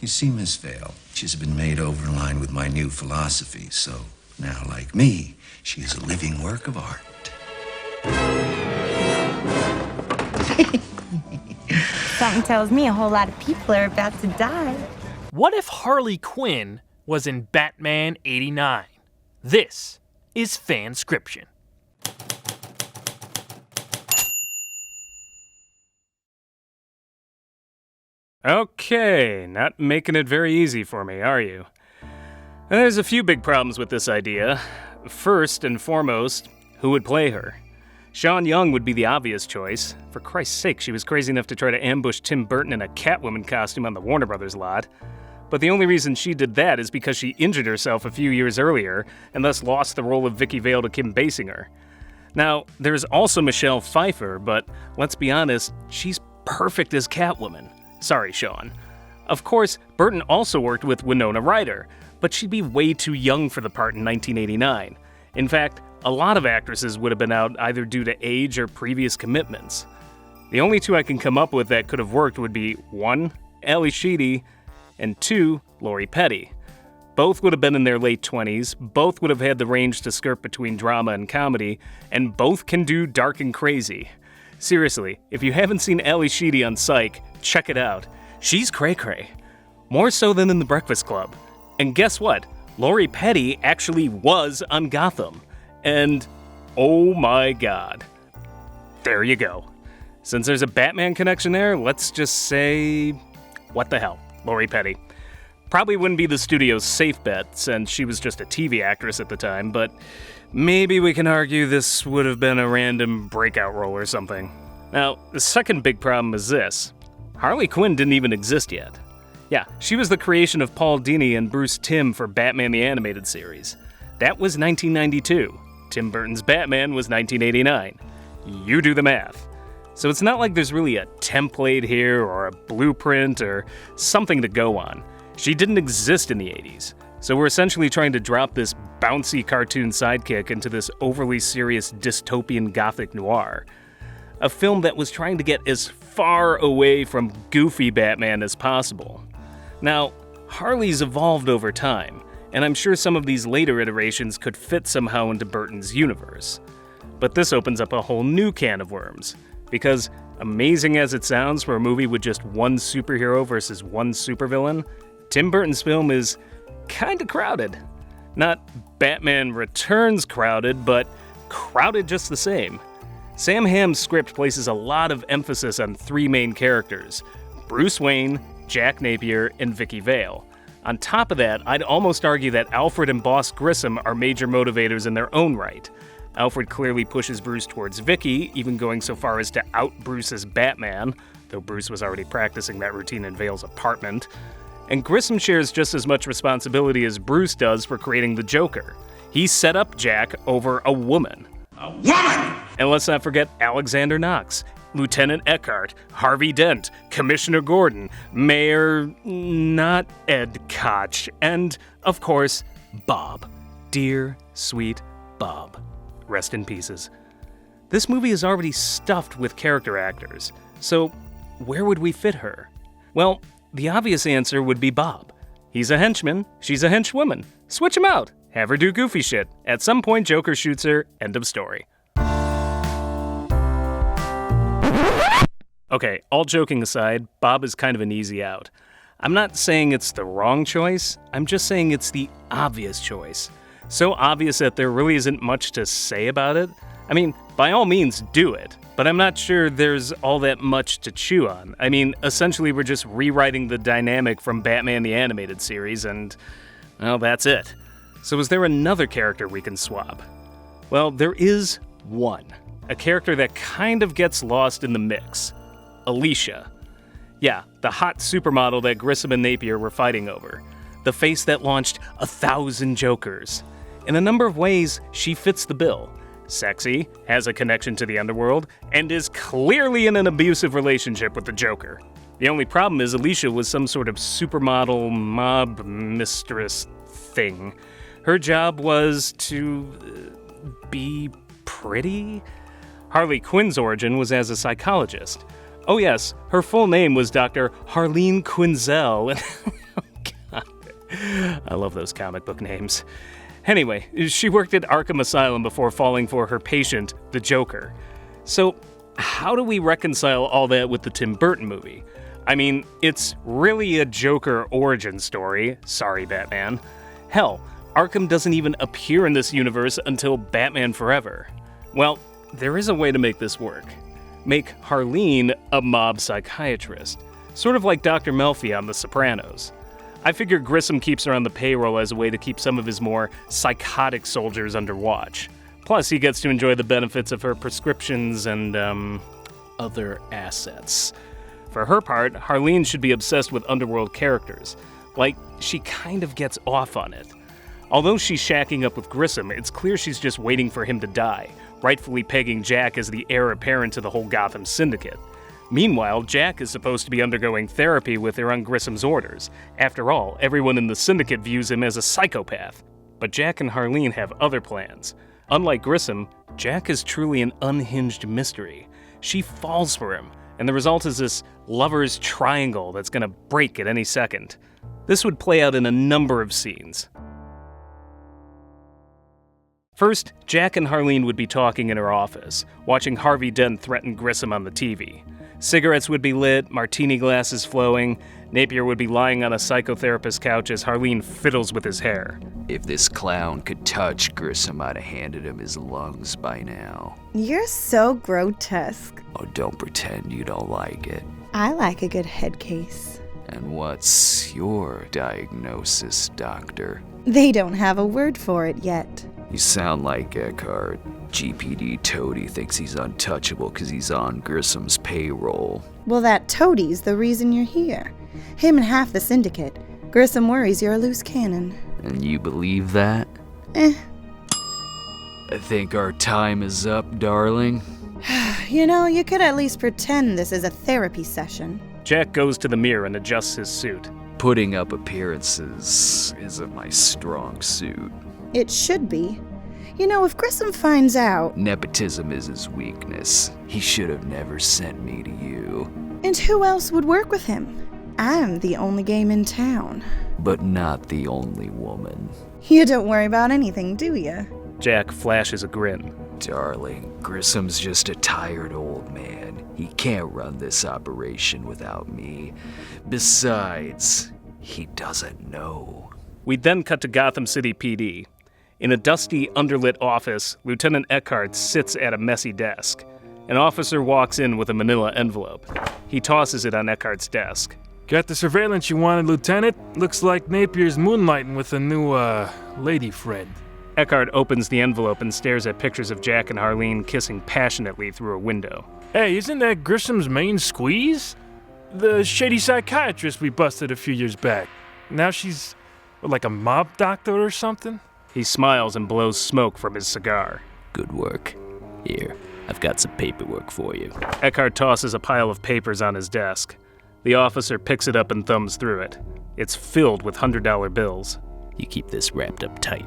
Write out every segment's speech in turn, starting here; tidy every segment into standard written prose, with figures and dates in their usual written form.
You see, Miss Vale, she's been made over in line with my new philosophy, so now, like me, she is a living work of art. Something tells me a whole lot of people are about to die. What if Harley Quinn was in Batman '89? This is FanScription. Okay, not making it very easy for me, are you? There's a few big problems with this idea. First and foremost, who would play her? Sean Young would be the obvious choice. For Christ's sake, she was crazy enough to try to ambush Tim Burton in a Catwoman costume on the Warner Brothers lot. But the only reason she did that is because she injured herself a few years earlier and thus lost the role of Vicky Vale to Kim Basinger. Now, there's also Michelle Pfeiffer, but let's be honest, she's perfect as Catwoman. Sorry, Sean. Of course, Burton also worked with Winona Ryder, but she'd be way too young for the part in 1989. In fact, a lot of actresses would have been out either due to age or previous commitments. The only two I can come up with that could have worked would be 1, Ally Sheedy, and 2, Lori Petty. Both would have been in their late 20s, both would have had the range to skirt between drama and comedy, and both can do dark and crazy. Seriously, if you haven't seen Ally Sheedy on Psych, check it out. She's cray-cray. More so than in The Breakfast Club. And guess what? Lori Petty actually was on Gotham. And, oh my god. There you go. Since there's a Batman connection there, let's just say, what the hell, Lori Petty. Probably wouldn't be the studio's safe bet, since she was just a TV actress at the time, but maybe we can argue this would have been a random breakout role or something. Now, the second big problem is this. Harley Quinn didn't even exist yet. Yeah, she was the creation of Paul Dini and Bruce Timm for Batman the Animated Series. That was 1992. Tim Burton's Batman was 1989. You do the math. So it's not like there's really a template here or a blueprint or something to go on. She didn't exist in the 80s. So we're essentially trying to drop this bouncy cartoon sidekick into this overly serious dystopian Gothic noir. A film that was trying to get as far away from goofy Batman as possible. Now, Harley's evolved over time, and I'm sure some of these later iterations could fit somehow into Burton's universe. But this opens up a whole new can of worms, because amazing as it sounds for a movie with just one superhero versus one supervillain, Tim Burton's film is kinda crowded. Not Batman Returns crowded, but crowded just the same. Sam Hamm's script places a lot of emphasis on 3 main characters: Bruce Wayne, Jack Napier, and Vicky Vale. On top of that, I'd almost argue that Alfred and Boss Grissom are major motivators in their own right. Alfred clearly pushes Bruce towards Vicky, even going so far as to out Bruce as Batman, though Bruce was already practicing that routine in Vale's apartment. And Grissom shares just as much responsibility as Bruce does for creating the Joker. He set up Jack over a woman. A woman! And let's not forget Alexander Knox, Lieutenant Eckhart, Harvey Dent, Commissioner Gordon, Mayor not Ed Koch, and, of course, Bob. Dear, sweet Bob. Rest in pieces. This movie is already stuffed with character actors, so where would we fit her? Well, the obvious answer would be Bob. He's a henchman, she's a henchwoman. Switch them out. Have her do goofy shit. At some point, Joker shoots her. End of story. Okay, all joking aside, Bob is kind of an easy out. I'm not saying it's the wrong choice, I'm just saying it's the obvious choice. So obvious that there really isn't much to say about it. I mean, by all means, do it, but I'm not sure there's all that much to chew on. I mean, essentially we're just rewriting the dynamic from Batman the Animated Series and, well, that's it. So is there another character we can swap? Well, there is one. A character that kind of gets lost in the mix. Alicia. Yeah, the hot supermodel that Grissom and Napier were fighting over. The face that launched 1,000 Jokers. In a number of ways, she fits the bill. Sexy, has a connection to the underworld, and is clearly in an abusive relationship with the Joker. The only problem is Alicia was some sort of supermodel mob mistress thing. Her job was to be pretty? Harley Quinn's origin was as a psychologist. Oh yes, her full name was Dr. Harleen Quinzel. I love those comic book names. Anyway, she worked at Arkham Asylum before falling for her patient, the Joker. So, how do we reconcile all that with the Tim Burton movie? I mean, it's really a Joker origin story. Sorry, Batman. Hell, Arkham doesn't even appear in this universe until Batman Forever. Well, there is a way to make this work. Make Harleen a mob psychiatrist, sort of like Dr. Melfi on The Sopranos. I figure Grissom keeps her on the payroll as a way to keep some of his more psychotic soldiers under watch. Plus, he gets to enjoy the benefits of her prescriptions and, other assets. For her part, Harleen should be obsessed with underworld characters. Like, she kind of gets off on it. Although she's shacking up with Grissom, it's clear she's just waiting for him to die, rightfully pegging Jack as the heir apparent to the whole Gotham syndicate. Meanwhile, Jack is supposed to be undergoing therapy with her on Grissom's orders. After all, everyone in the syndicate views him as a psychopath. But Jack and Harleen have other plans. Unlike Grissom, Jack is truly an unhinged mystery. She falls for him, and the result is this lover's triangle that's gonna break at any second. This would play out in a number of scenes. First, Jack and Harleen would be talking in her office, watching Harvey Dent threaten Grissom on the TV. Cigarettes would be lit, martini glasses flowing. Napier would be lying on a psychotherapist's couch as Harleen fiddles with his hair. If this clown could touch Grissom, I'd have handed him his lungs by now. You're so grotesque. Oh, don't pretend you don't like it. I like a good head case. And what's your diagnosis, doctor? They don't have a word for it yet. You sound like Eckhart. GPD Toady thinks he's untouchable because he's on Grissom's payroll. Well, that Toadie's the reason you're here. Him and half the syndicate. Grissom worries you're a loose cannon. And you believe that? Eh. I think our time is up, darling. You know, you could at least pretend this is a therapy session. Jack goes to the mirror and adjusts his suit. Putting up appearances isn't my strong suit. It should be. You know, if Grissom finds out... Nepotism is his weakness. He should have never sent me to you. And who else would work with him? I'm the only game in town. But not the only woman. You don't worry about anything, do you? Jack flashes a grin. Darling, Grissom's just a tired old man. He can't run this operation without me. Besides, he doesn't know. We'd then cut to Gotham City PD. In a dusty, underlit office, Lieutenant Eckhart sits at a messy desk. An officer walks in with a manila envelope. He tosses it on Eckhart's desk. Got the surveillance you wanted, Lieutenant? Looks like Napier's moonlighting with a new, lady friend. Eckhart opens the envelope and stares at pictures of Jack and Harleen kissing passionately through a window. Hey, isn't that Grissom's main squeeze? The shady psychiatrist we busted a few years back. Now she's, like a mob doctor or something? He smiles and blows smoke from his cigar. Good work. Here, I've got some paperwork for you. Eckhart tosses a pile of papers on his desk. The officer picks it up and thumbs through it. It's filled with $100 bills. You keep this wrapped up tight.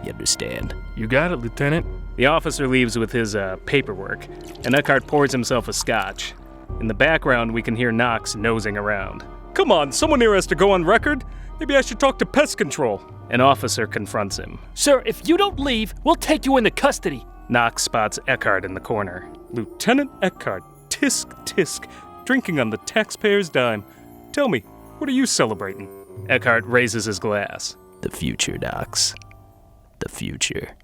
You understand? You got it, Lieutenant. The officer leaves with his paperwork, and Eckhart pours himself a scotch. In the background, we can hear Knox nosing around. Come on, someone here has to go on record. Maybe I should talk to pest control. An officer confronts him. Sir, if you don't leave, we'll take you into custody. Knox spots Eckhart in the corner. Lieutenant Eckhart, tisk tisk, drinking on the taxpayer's dime. Tell me, what are you celebrating? Eckhart raises his glass. The future, Knox. The future.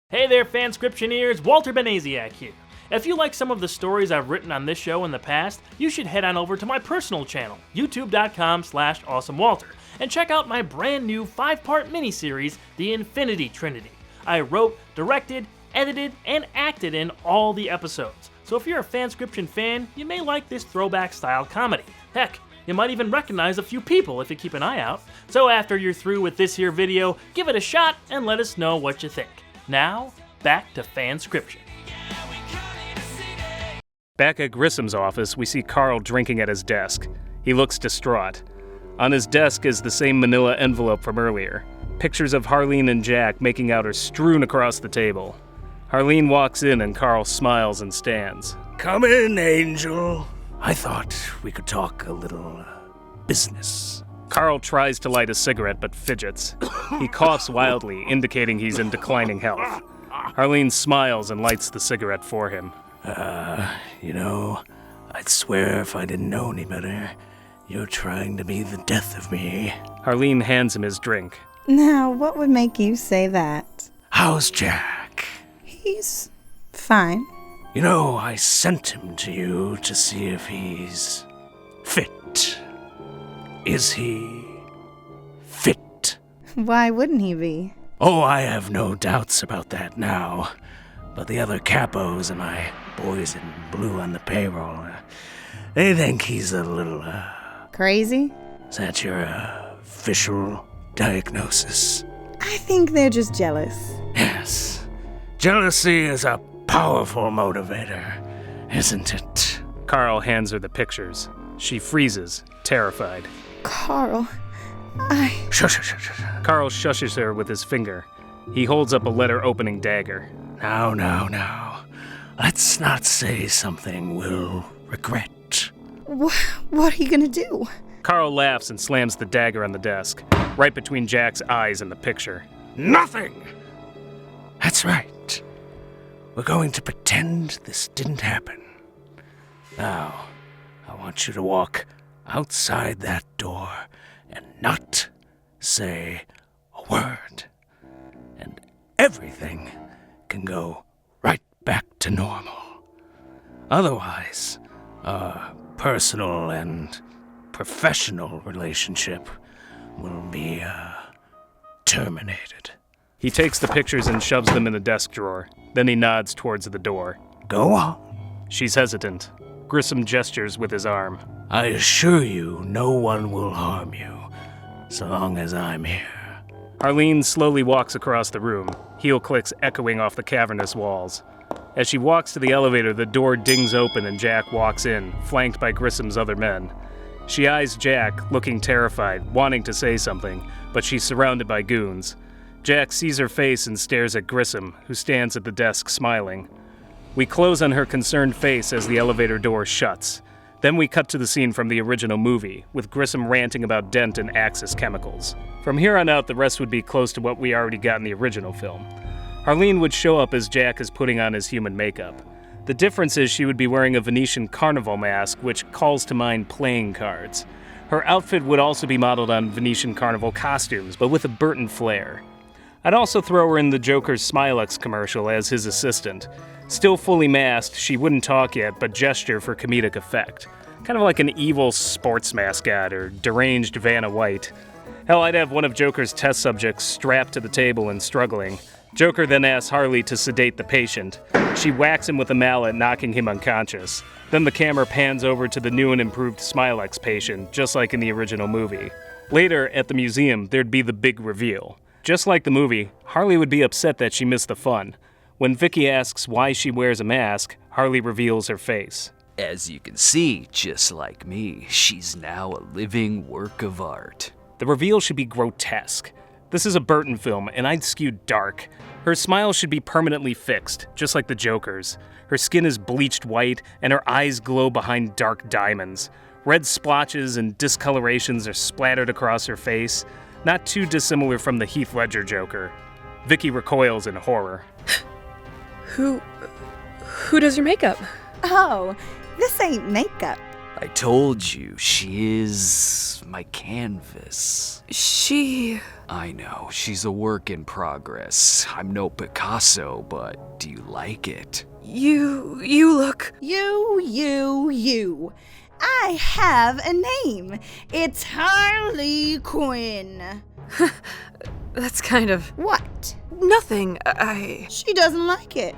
Hey there, FanScriptioneers, Walter Benaziac here. If you like some of the stories I've written on this show in the past, you should head on over to my personal channel, youtube.com/awesomewalter, and check out my brand new 5-part miniseries, The Infinity Trinity. I wrote, directed, edited, and acted in all the episodes. So if you're a FanScription fan, you may like this throwback style comedy. Heck, you might even recognize a few people if you keep an eye out. So after you're through with this here video, give it a shot and let us know what you think. Now, back to FanScription. Back at Grissom's office, we see Carl drinking at his desk. He looks distraught. On his desk is the same manila envelope from earlier. Pictures of Harleen and Jack making out are strewn across the table. Harleen walks in and Carl smiles and stands. Come in, Angel. I thought we could talk a little business. Carl tries to light a cigarette but fidgets. He coughs wildly, indicating he's in declining health. Harleen smiles and lights the cigarette for him. I'd swear if I didn't know any better, you're trying to be the death of me. Harleen hands him his drink. Now, what would make you say that? How's Jack? He's fine. I sent him to you to see if he's fit. Is he fit? Why wouldn't he be? Oh, I have no doubts about that now. But the other capos and my boys in blue on the payroll, they think he's a little, Crazy? Is that your official diagnosis? I think they're just jealous. Yes. Jealousy is a powerful motivator, isn't it? Carl hands her the pictures. She freezes, terrified. Carl, Shush. Carl shushes her with his finger. He holds up a letter-opening dagger. Now. Let's not say something we'll regret. What are you gonna do? Carl laughs and slams the dagger on the desk, right between Jack's eyes and the picture. Nothing! That's right. We're going to pretend this didn't happen. Now, I want you to walk outside that door and not say a word. And everything can go right back to normal. Otherwise, our personal and professional relationship will be, terminated. He takes the pictures and shoves them in the desk drawer. Then he nods towards the door. Go on. She's hesitant. Grissom gestures with his arm. I assure you, no one will harm you, so long as I'm here. Harleen slowly walks across the room, heel clicks echoing off the cavernous walls. As she walks to the elevator, the door dings open and Jack walks in, flanked by Grissom's other men. She eyes Jack, looking terrified, wanting to say something, but she's surrounded by goons. Jack sees her face and stares at Grissom, who stands at the desk smiling. We close on her concerned face as the elevator door shuts. Then we cut to the scene from the original movie, with Grissom ranting about Dent and Axis chemicals. From here on out, the rest would be close to what we already got in the original film. Harleen would show up as Jack is putting on his human makeup. The difference is she would be wearing a Venetian carnival mask, which calls to mind playing cards. Her outfit would also be modeled on Venetian carnival costumes, but with a Burton flair. I'd also throw her in the Joker's Smilex commercial as his assistant. Still fully masked, she wouldn't talk yet, but gesture for comedic effect. Kind of like an evil sports mascot or deranged Vanna White. Hell, I'd have one of Joker's test subjects strapped to the table and struggling. Joker then asks Harley to sedate the patient. She whacks him with a mallet, knocking him unconscious. Then the camera pans over to the new and improved Smilex patient, just like in the original movie. Later, at the museum, there'd be the big reveal. Just like the movie, Harley would be upset that she missed the fun. When Vicky asks why she wears a mask, Harley reveals her face. As you can see, just like me, she's now a living work of art. The reveal should be grotesque. This is a Burton film, and I'd skew dark. Her smile should be permanently fixed, just like the Joker's. Her skin is bleached white, and her eyes glow behind dark diamonds. Red splotches and discolorations are splattered across her face, not too dissimilar from the Heath Ledger Joker. Vicky recoils in horror. Who does your makeup? Oh, this ain't makeup. I told you, she is my canvas. I know, she's a work in progress. I'm no Picasso, but do you like it? You look... You. I have a name. It's Harley Quinn. That's kind of... What? Nothing. She doesn't like it.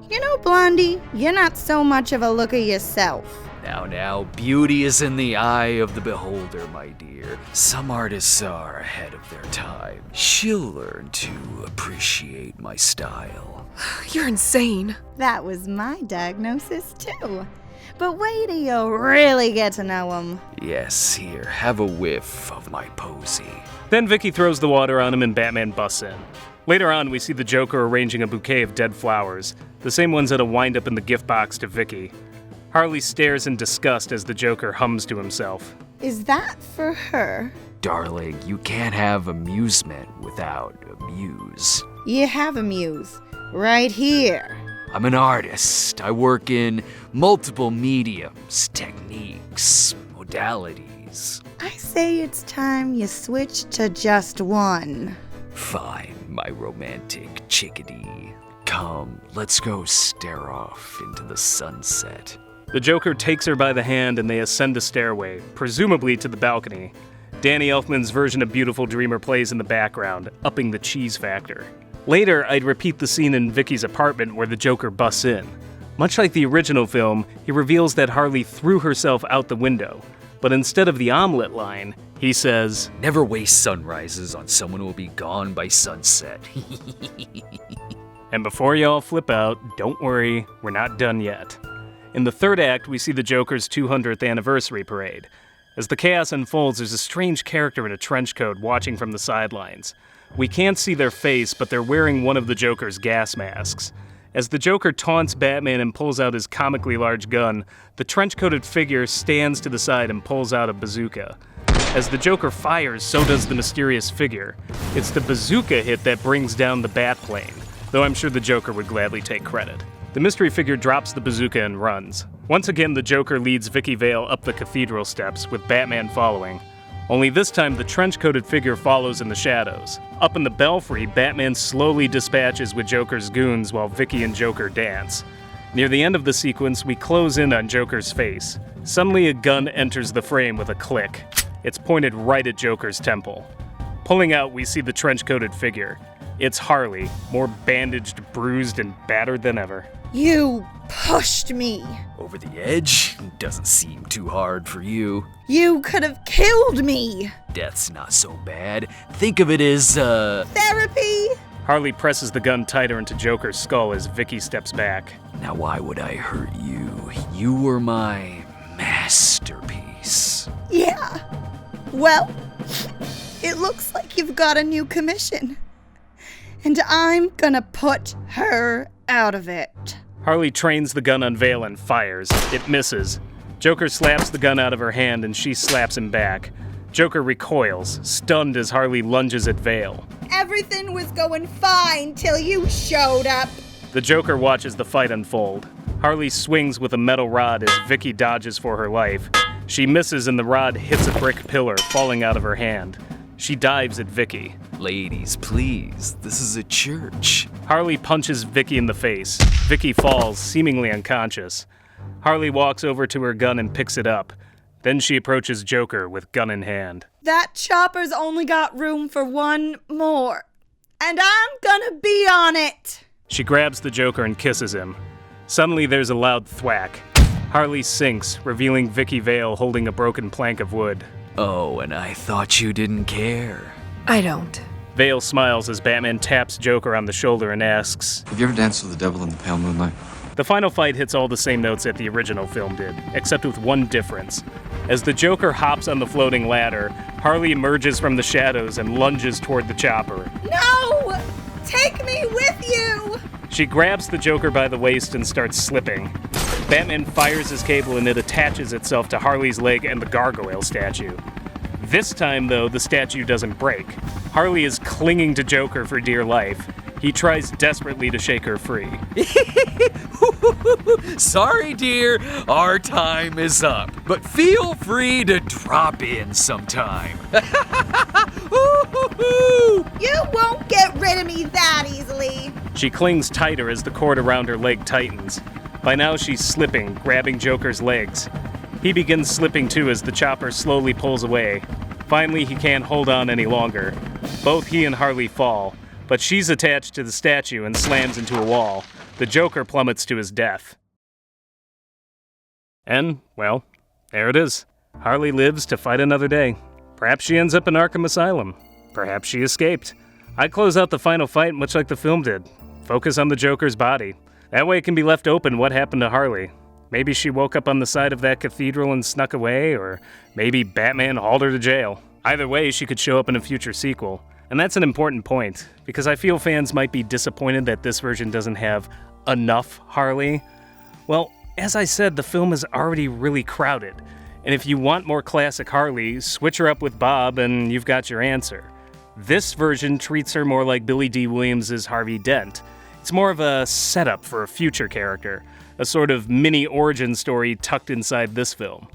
You know, Blondie, you're not so much of a looker yourself. Now, beauty is in the eye of the beholder, my dear. Some artists are ahead of their time. She'll learn to appreciate my style. You're insane. That was my diagnosis, too. But wait till you really get to know him. Yes, here, have a whiff of my posy. Then Vicky throws the water on him and Batman busts in. Later on, we see the Joker arranging a bouquet of dead flowers, the same ones that'll wind up in the gift box to Vicky. Harley stares in disgust as the Joker hums to himself. Is that for her? Darling, you can't have amusement without amuse. You have a muse. Right here. I'm an artist. I work in multiple mediums, techniques, modalities. I say it's time you switch to just one. Fine, my romantic chickadee. Come, let's go stare off into the sunset. The Joker takes her by the hand and they ascend a stairway, presumably to the balcony. Danny Elfman's version of Beautiful Dreamer plays in the background, upping the cheese factor. Later, I'd repeat the scene in Vicky's apartment where the Joker busts in. Much like the original film, he reveals that Harley threw herself out the window. But instead of the omelet line, he says, Never waste sunrises on someone who will be gone by sunset. And before y'all flip out, don't worry, we're not done yet. In the third act, we see the Joker's 200th anniversary parade. As the chaos unfolds, there's a strange character in a trench coat watching from the sidelines. We can't see their face, but they're wearing one of the Joker's gas masks. As the Joker taunts Batman and pulls out his comically large gun, the trench-coated figure stands to the side and pulls out a bazooka. As the Joker fires, so does the mysterious figure. It's the bazooka hit that brings down the Batplane, though I'm sure the Joker would gladly take credit. The mystery figure drops the bazooka and runs. Once again, the Joker leads Vicky Vale up the cathedral steps, with Batman following. Only this time, the trench-coated figure follows in the shadows. Up in the belfry, Batman slowly dispatches with Joker's goons while Vicky and Joker dance. Near the end of the sequence, we close in on Joker's face. Suddenly, a gun enters the frame with a click. It's pointed right at Joker's temple. Pulling out, we see the trench-coated figure. It's Harley, more bandaged, bruised, and battered than ever. You pushed me. Over the edge? Doesn't seem too hard for you. You could have killed me. Death's not so bad. Think of it as, Therapy? Harley presses the gun tighter into Joker's skull as Vicky steps back. Now why would I hurt you? You were my masterpiece. Yeah. Well, it looks like you've got a new commission. And I'm gonna put her out of it. Harley trains the gun on Vale and fires. It misses. Joker slaps the gun out of her hand and she slaps him back. Joker recoils, stunned as Harley lunges at Vale. Everything was going fine till you showed up. The Joker watches the fight unfold. Harley swings with a metal rod as Vicky dodges for her life. She misses and the rod hits a brick pillar, falling out of her hand. She dives at Vicky. Ladies, please, this is a church. Harley punches Vicky in the face. Vicky falls, seemingly unconscious. Harley walks over to her gun and picks it up. Then she approaches Joker with gun in hand. That chopper's only got room for one more. And I'm gonna be on it. She grabs the Joker and kisses him. Suddenly there's a loud thwack. Harley sinks, revealing Vicky Vale holding a broken plank of wood. Oh, and I thought you didn't care. I don't. Vale smiles as Batman taps Joker on the shoulder and asks, Have you ever danced with the devil in the pale moonlight? The final fight hits all the same notes that the original film did, except with one difference. As the Joker hops on the floating ladder, Harley emerges from the shadows and lunges toward the chopper. No! Take me with you! She grabs the Joker by the waist and starts slipping. Batman fires his cable and it attaches itself to Harley's leg and the gargoyle statue. This time, though, the statue doesn't break. Harley is clinging to Joker for dear life. He tries desperately to shake her free. Sorry, dear, our time is up. But feel free to drop in sometime. You won't get rid of me that easily. She clings tighter as the cord around her leg tightens. By now she's slipping, grabbing Joker's legs. He begins slipping too as the chopper slowly pulls away. Finally, he can't hold on any longer. Both he and Harley fall, but she's attached to the statue and slams into a wall. The Joker plummets to his death. And, well, there it is. Harley lives to fight another day. Perhaps she ends up in Arkham Asylum. Perhaps she escaped. I close out the final fight much like the film did. Focus on the Joker's body. That way it can be left open what happened to Harley. Maybe she woke up on the side of that cathedral and snuck away, or maybe Batman hauled her to jail. Either way, she could show up in a future sequel. And that's an important point, because I feel fans might be disappointed that this version doesn't have enough Harley. Well, as I said, the film is already really crowded. And if you want more classic Harley, switch her up with Bob and you've got your answer. This version treats her more like Billy D. Williams' Harvey Dent. It's more of a setup for a future character, a sort of mini origin story tucked inside this film.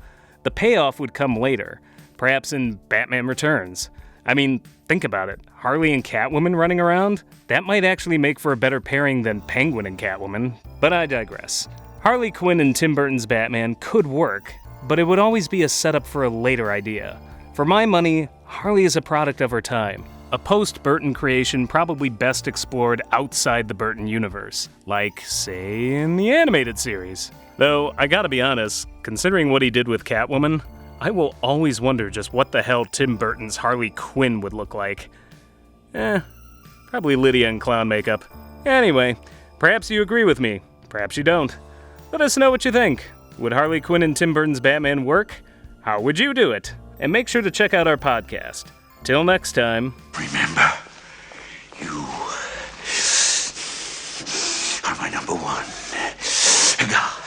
The payoff would come later, perhaps in Batman Returns. I mean, think about it. Harley and Catwoman running around? That might actually make for a better pairing than Penguin and Catwoman, but I digress. Harley Quinn and Tim Burton's Batman could work, but it would always be a setup for a later idea. For my money, Harley is a product of her time, a post-Burton creation probably best explored outside the Burton universe, like, say, in the animated series. Though, I gotta be honest, considering what he did with Catwoman, I will always wonder just what the hell Tim Burton's Harley Quinn would look like. Probably Lydia in clown makeup. Anyway, perhaps you agree with me, perhaps you don't. Let us know what you think. Would Harley Quinn and Tim Burton's Batman work? How would you do it? And make sure to check out our podcast. Till next time. Remember, you are my number one. God.